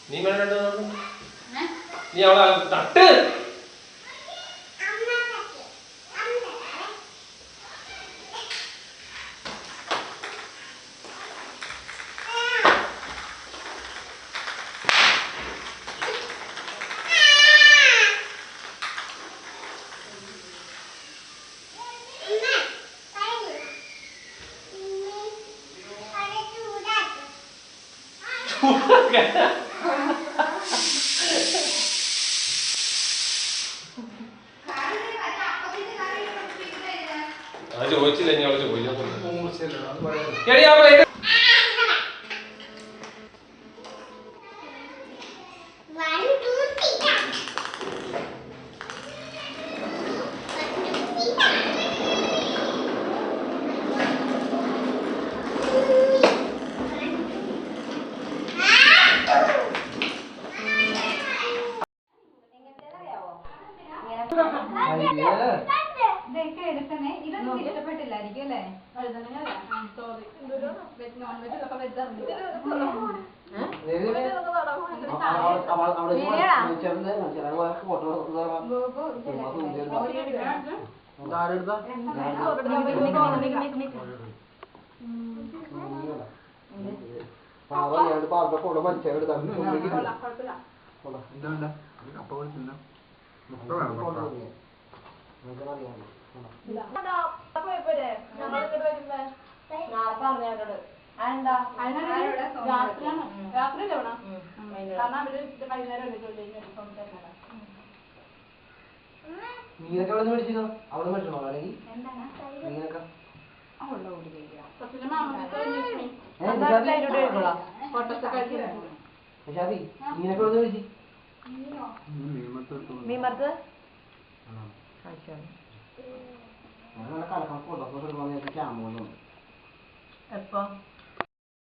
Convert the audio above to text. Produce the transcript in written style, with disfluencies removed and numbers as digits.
നീ വേണ്ടോ നീ അവളെ തട്ട് അത് ചോദിച്ചില്ല ഇനി അവള് ചോദിച്ചു ഇതൊന്നും ഇഷ്ടപ്പെട്ടില്ലായിരിക്കും അല്ലേ? മീനൊക്കെ അവിടെ മേടിച്ചോ അവിടെ മേടിച്ചോ അല്ലെങ്കിൽ മീനൊക്കെ മീനൊക്കെ അവിടെ മേടിച്ചു മീമർത്ത് കലക്കാൻ ഫോട്ടോ ക്യാമറ എപ്പോ